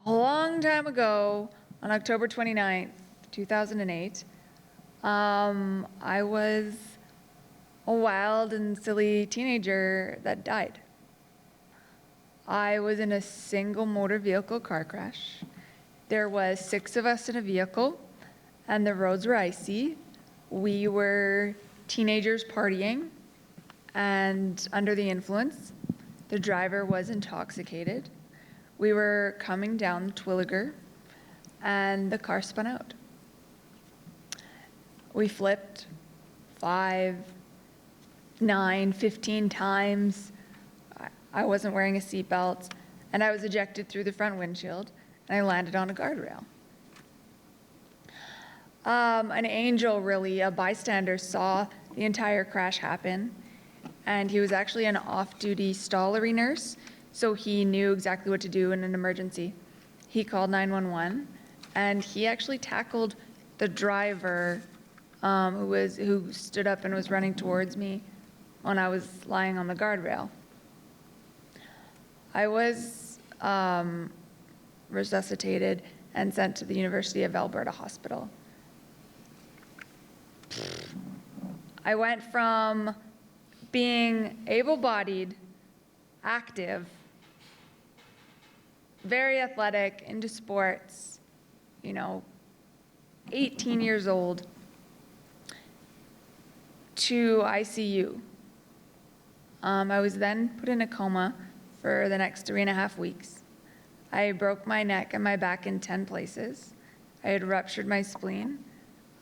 A long time ago, on October 29th, 2008, I was a wild and silly teenager that died. I was in a single motor vehicle car crash. There was 6 of us in a vehicle, and the roads were icy. We were teenagers partying and under the influence. The driver was intoxicated. We were coming down Twilliger, and the car spun out. We flipped 5, 9, 15 times. I wasn't wearing a seatbelt, and I was ejected through the front windshield, and I landed on a guardrail. An angel, really, a bystander, saw the entire crash happen, and he was actually an off-duty stollery nurse, so he knew exactly what to do in an emergency. He called 911, and he actually tackled the driver who stood up and was running towards me when I was lying on the guardrail. I was resuscitated and sent to the University of Alberta hospital. I went from being able-bodied, active, very athletic, into sports, 18 years old, to ICU. I was then put in a coma for the next 3.5 weeks. I broke my neck and my back in 10 places. I had ruptured my spleen,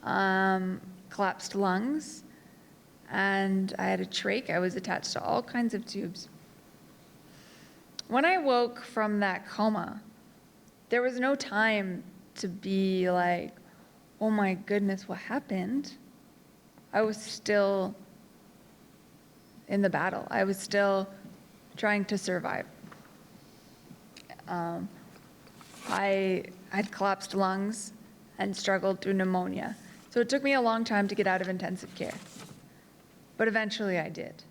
collapsed lungs, and I had a trach. I was attached to all kinds of tubes. When I woke from that coma, there was no time to be like, oh my goodness, what happened? I was still in the battle. I was still trying to survive. I had collapsed lungs and struggled through pneumonia. So it took me a long time to get out of intensive care. But eventually I did.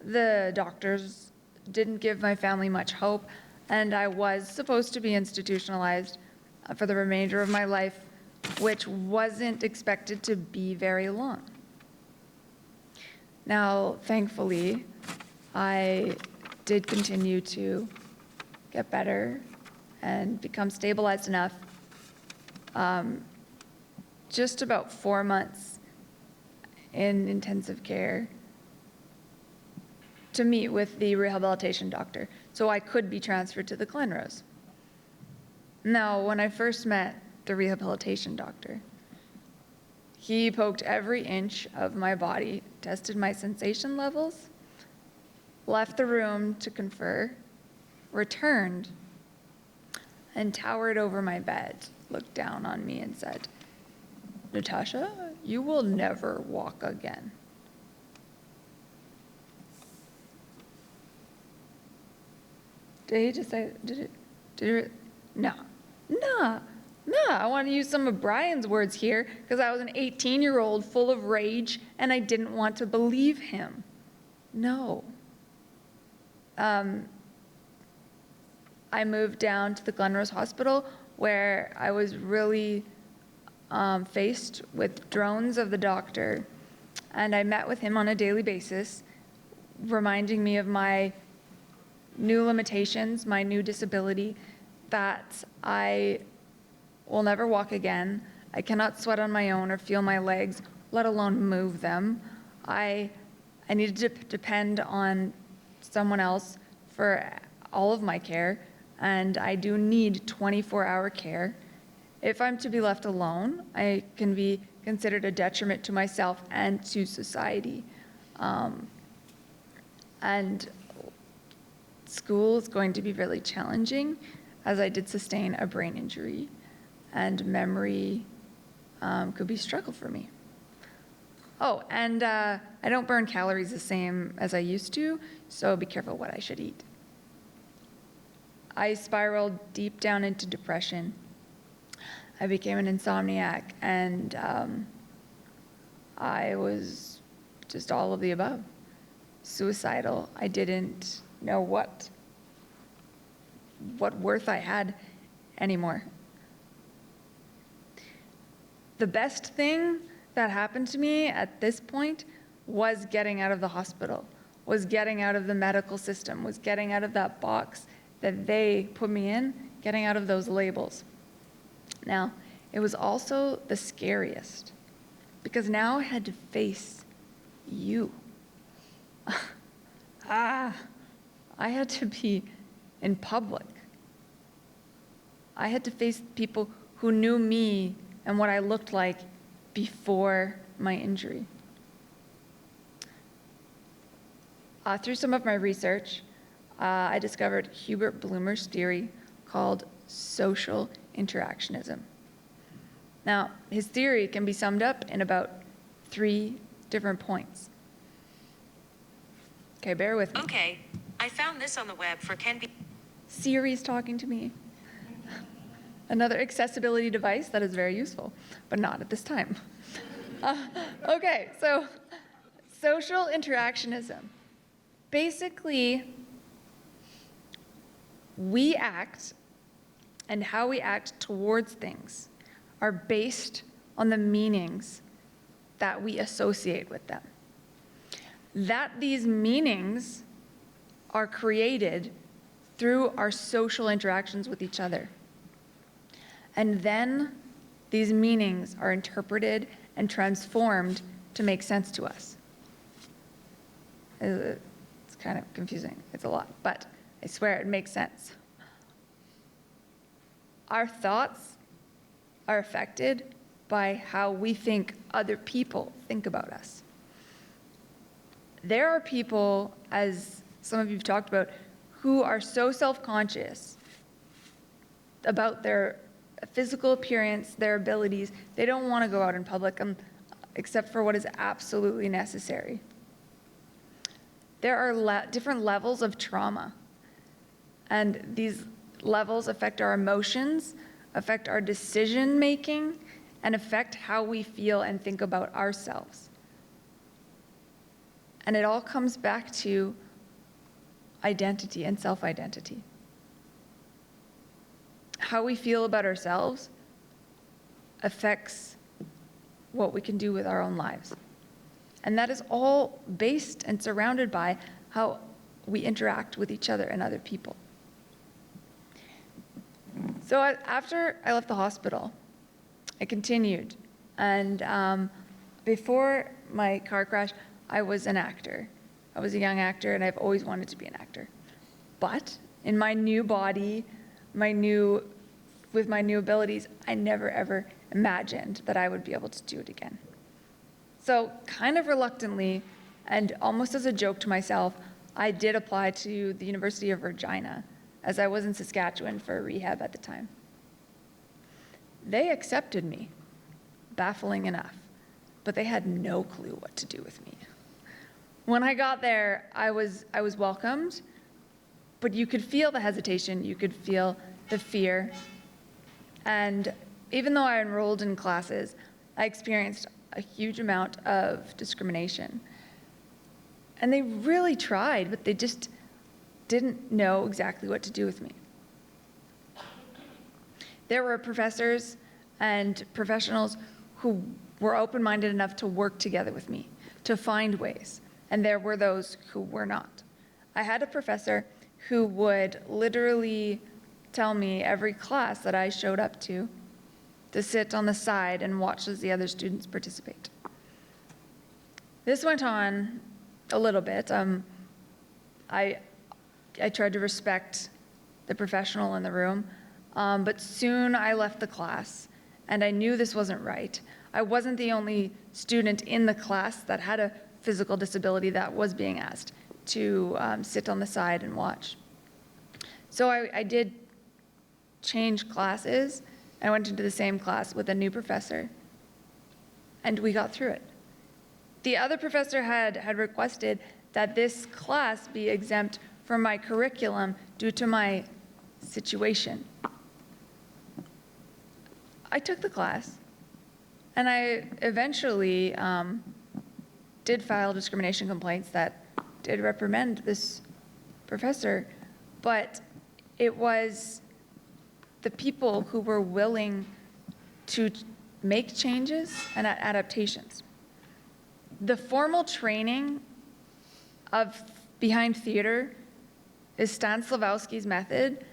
The doctors didn't give my family much hope, and I was supposed to be institutionalized for the remainder of my life, which wasn't expected to be very long. Now, thankfully, I did continue to get better and become stabilized enough. Just about 4 months in intensive care to meet with the rehabilitation doctor, so I could be transferred to the Glenrose. Now, when I first met the rehabilitation doctor, he poked every inch of my body, tested my sensation levels, left the room to confer, returned, and towered over my bed, looked down on me and said, "Natasha, you will never walk again." Did he just say, did it? No, I want to use some of Brian's words here, because I was an 18-year-old full of rage and I didn't want to believe him. No. I moved down to the Glenrose Hospital, where I was really faced with drones of the doctor, and I met with him on a daily basis, reminding me of my new limitations, my new disability, that I will never walk again. I cannot sweat on my own or feel my legs, let alone move them. I needed to depend on someone else for all of my care, and I do need 24-hour care. If I'm to be left alone, I can be considered a detriment to myself and to society. And school is going to be really challenging, as I did sustain a brain injury, and memory could be a struggle for me. Oh, and I don't burn calories the same as I used to, so be careful what I should eat. I spiraled deep down into depression. I became an insomniac, and I was just all of the above. Suicidal. I didn't know what what worth I had anymore. The best thing that happened to me at this point was getting out of the hospital, was getting out of the medical system, was getting out of that box that they put me in, getting out of those labels. Now, it was also the scariest because now I had to face you. I had to be in public. I had to face people who knew me and what I looked like before my injury. Through some of my research, I discovered Hubert Bloomer's theory called social interactionism. Now, his theory can be summed up in about 3 different points. Okay, bear with me. Okay, I found this on the web for can be. Siri's talking to me. Another accessibility device that is very useful, but not at this time. Okay, so social interactionism. Basically, we act and how we act towards things are based on the meanings that we associate with them. That these meanings are created through our social interactions with each other. And then these meanings are interpreted and transformed to make sense to us. It's kind of confusing. It's a lot, but I swear it makes sense. Our thoughts are affected by how we think other people think about us. There are people, as some of you have talked about, who are so self-conscious about their physical appearance, their abilities, they don't want to go out in public except for what is absolutely necessary. There are different levels of trauma, and these levels affect our emotions, affect our decision-making, and affect how we feel and think about ourselves. And it all comes back to identity and self-identity. How we feel about ourselves affects what we can do with our own lives. And that is all based and surrounded by how we interact with each other and other people. So after I left the hospital, I continued. And before my car crash, I was an actor. I was a young actor, and I've always wanted to be an actor. But in my new body, with my new abilities, I never ever imagined that I would be able to do it again. So kind of reluctantly, and almost as a joke to myself, I did apply to the University of Regina, as I was in Saskatchewan for rehab at the time. They accepted me, baffling enough, but they had no clue what to do with me. When I got there, I was welcomed, but you could feel the hesitation, you could feel the fear. And even though I enrolled in classes, I experienced a huge amount of discrimination. And they really tried, but they just didn't know exactly what to do with me. There were professors and professionals who were open-minded enough to work together with me, to find ways, and there were those who were not. I had a professor who would literally tell me every class that I showed up to sit on the side and watch as the other students participate. This went on a little bit. I tried to respect the professional in the room, but soon I left the class, and I knew this wasn't right. I wasn't the only student in the class that had a physical disability that was being asked to sit on the side and watch. So I did change classes. I went into the same class with a new professor, and we got through it. The other professor had requested that this class be exempt from my curriculum due to my situation. I took the class, and I eventually did file discrimination complaints that did reprimand this professor, but it was the people who were willing to make changes and adaptations. The formal training behind theater is Stanislavski's method,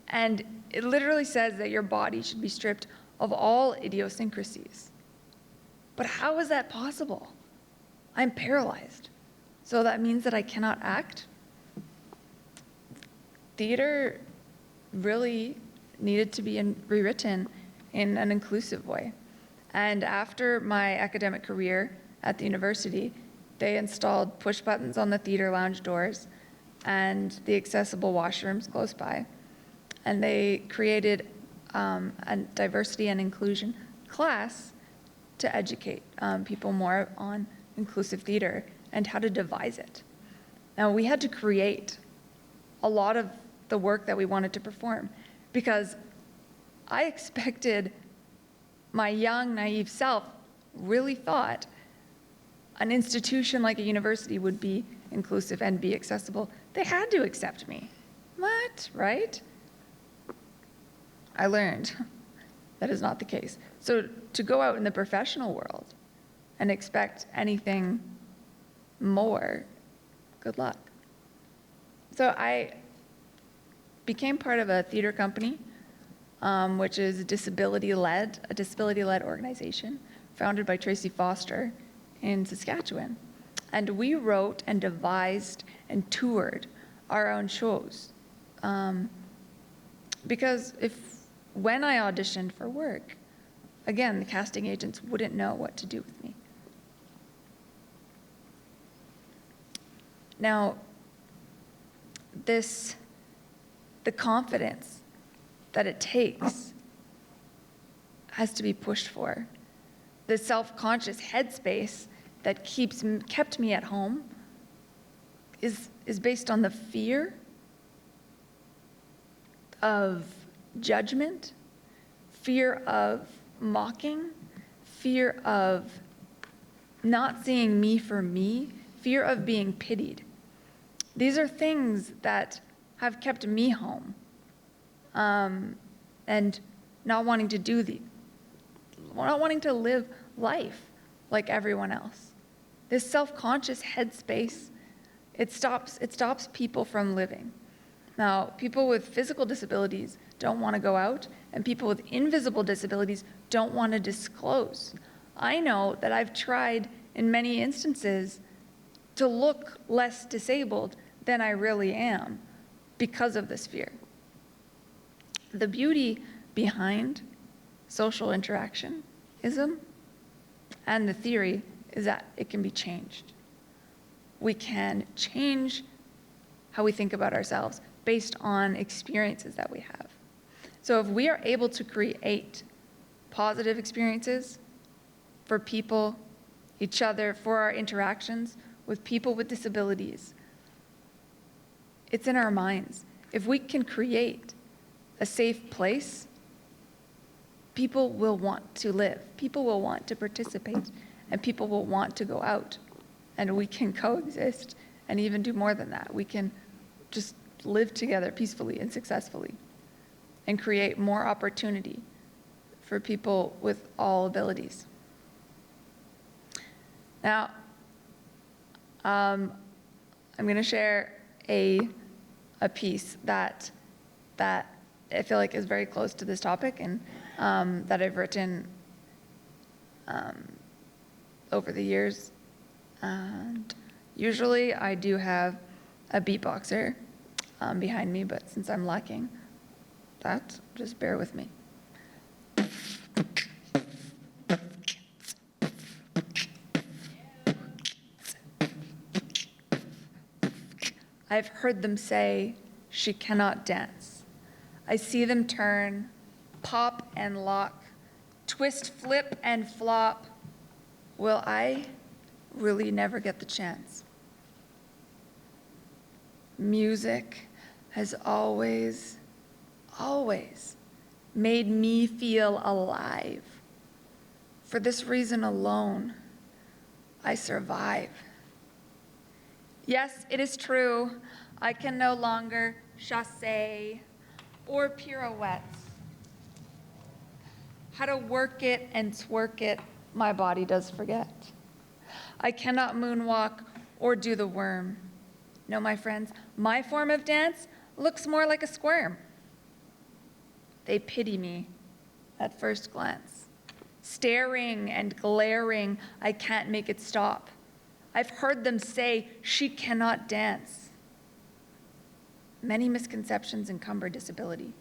and it literally says that your body should be stripped of all idiosyncrasies. But how is that possible? I'm paralyzed. So that means that I cannot act? Theater really needed to be rewritten in an inclusive way. And after my academic career at the university, they installed push buttons on the theater lounge doors and the accessible washrooms close by. And they created a diversity and inclusion class to educate people more on inclusive theater and how to devise it. Now, we had to create a lot of the work that we wanted to perform because I expected my young, naive self really thought an institution like a university would be inclusive and be accessible. They had to accept me. What, right? I learned that is not the case. So to go out in the professional world and expect anything more, good luck. So I became part of a theater company, which is a disability-led organization founded by Tracy Foster in Saskatchewan. And we wrote and devised and toured our own shows. Because when I auditioned for work, again, the casting agents wouldn't know what to do with me. Now, the confidence that it takes has to be pushed for. The self-conscious headspace that kept me at home is based on the fear of judgment, fear of mocking, fear of not seeing me for me, fear of being pitied. These are things that have kept me home, and not wanting to live life like everyone else. This self-conscious headspace, it stops people from living. Now, people with physical disabilities don't want to go out, and people with invisible disabilities don't want to disclose. I know that I've tried in many instances to look less disabled than I really am because of this fear. The beauty behind social interactionism and the theory is that it can be changed. We can change how we think about ourselves based on experiences that we have. So if we are able to create positive experiences for people, each other, for our interactions with people with disabilities, it's in our minds. If we can create a safe place, people will want to live, people will want to participate, and people will want to go out. And we can coexist and even do more than that. We can just live together peacefully and successfully and create more opportunity for people with all abilities. Now, I'm going to share a piece that I feel like is very close to this topic and that I've written over the years. And usually I do have a beatboxer behind me, but since I'm lacking that, just bear with me. I've heard them say, she cannot dance. I see them turn, pop and lock, twist, flip, and flop. Will I really never get the chance? Music has always made me feel alive. For this reason alone, I survive. Yes, it is true, I can no longer chasse, or pirouettes. How to work it and twerk it, my body does forget. I cannot moonwalk or do the worm. No, my friends, my form of dance looks more like a squirm. They pity me at first glance. Staring and glaring, I can't make it stop. I've heard them say she cannot dance. Many misconceptions encumber disability.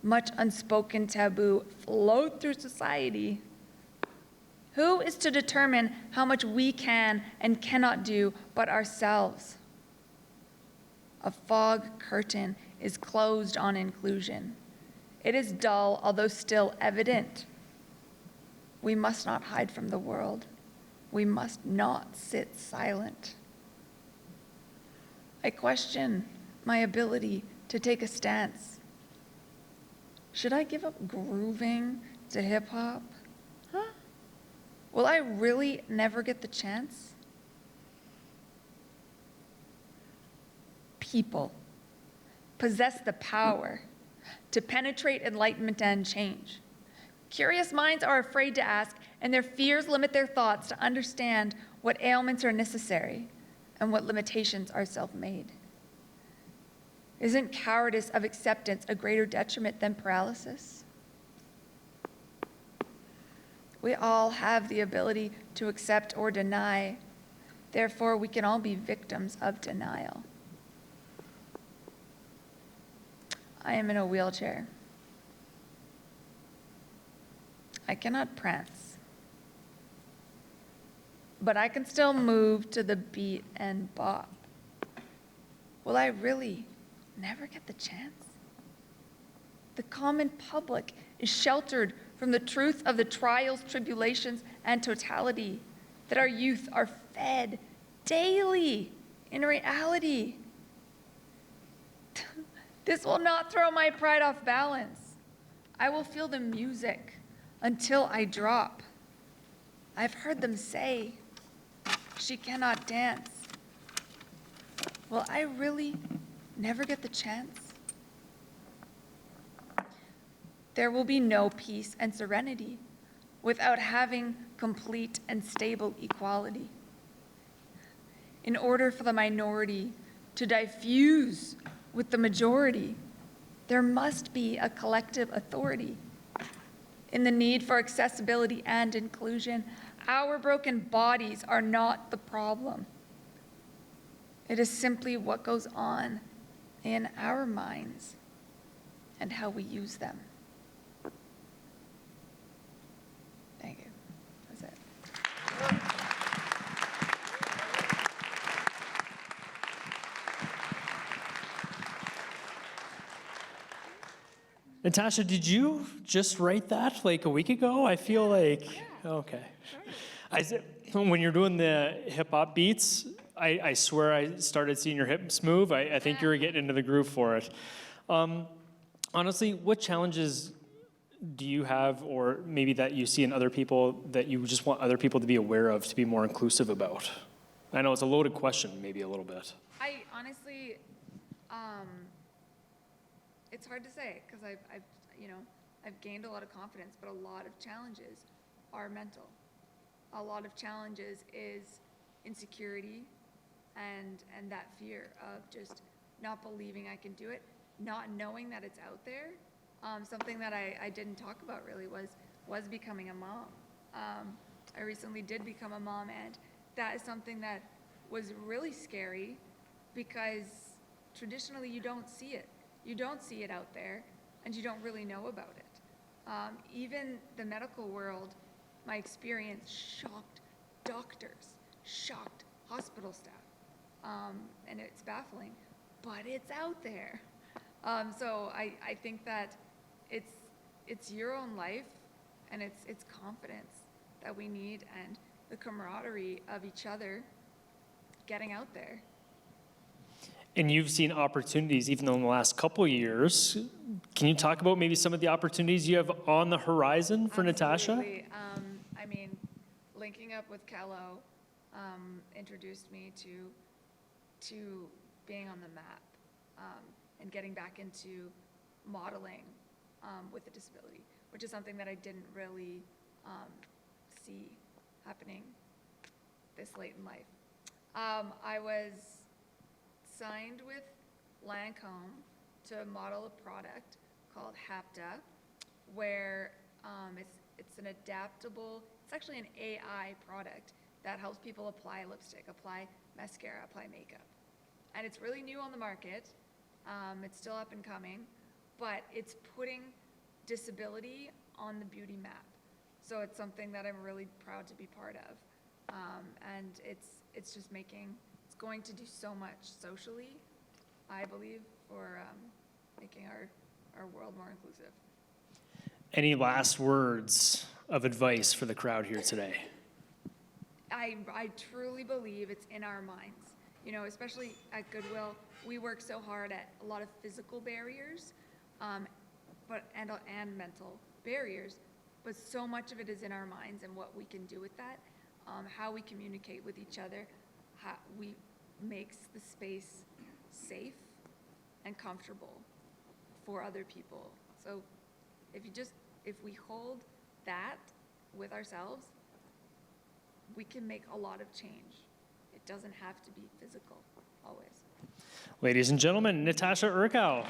Much unspoken taboo flowed through society. Who is to determine how much we can and cannot do but ourselves? A fog curtain is closed on inclusion. It is dull, although still evident. We must not hide from the world. We must not sit silent. I question my ability to take a stance. Should I give up grooving to hip hop? Huh? Will I really never get the chance? People possess the power to penetrate enlightenment and change. Curious minds are afraid to ask, and their fears limit their thoughts to understand what ailments are necessary and what limitations are self-made. Isn't cowardice of acceptance a greater detriment than paralysis? We all have the ability to accept or deny. Therefore, we can all be victims of denial. I am in a wheelchair. I cannot prance, but I can still move to the beat and bop. Will I really never get the chance? The common public is sheltered from the truth of the trials, tribulations, and totality that our youth are fed daily in reality. This will not throw my pride off balance. I will feel the music until I drop. I've heard them say, she cannot dance. Will I really never get the chance? There will be no peace and serenity without having complete and stable equality. In order for the minority to diffuse with the majority, there must be a collective authority. In the need for accessibility and inclusion, our broken bodies are not the problem. It is simply what goes on in our minds and how we use them. Thank you. That's it. Natasha, did you just write that like a week ago? I feel like, okay. When you're doing the hip hop beats, I swear I started seeing your hips move. I think you were getting into the groove for it. Honestly, what challenges do you have, or maybe that you see in other people that you just want other people to be aware of, to be more inclusive about? I know it's a loaded question, maybe a little bit. I honestly, it's hard to say because I've gained a lot of confidence, but a lot of challenges are mental. A lot of challenges is insecurity and that fear of just not believing I can do it, not knowing that it's out there. Something that I didn't talk about really was becoming a mom. I recently did become a mom, and that is something that was really scary because traditionally you don't see it. You don't see it out there, and you don't really know about it. Even the medical world, my experience shocked doctors, shocked hospital staff, and it's baffling, but it's out there. So I think that it's your own life, and it's confidence that we need, and the camaraderie of each other getting out there. And you've seen opportunities even in the last couple of years. Can you talk about maybe some of the opportunities you have on the horizon for Natasha? Absolutely. I mean, linking up with Kello introduced me to being on the map. and getting back into modeling with a disability, which is something that I didn't really see happening this late in life. I was signed with Lancome to model a product called HAPTA, where it's an adaptable, it's actually an AI product that helps people apply lipstick, apply mascara, apply makeup. And it's really new on the market. It's still up and coming, but it's putting disability on the beauty map. So it's something that I'm really proud to be part of. And it's just it's going to do so much socially, I believe, for making our world more inclusive. Any last words of advice for the crowd here today? I truly believe it's in our minds. You know, especially at Goodwill, we work so hard at a lot of physical barriers, and mental barriers, but so much of it is in our minds and what we can do with that, how we communicate with each other, how we makes the space safe and comfortable for other people. So if we hold that with ourselves, we can make a lot of change. It doesn't have to be physical, always. Ladies and gentlemen, Natasha Urkow.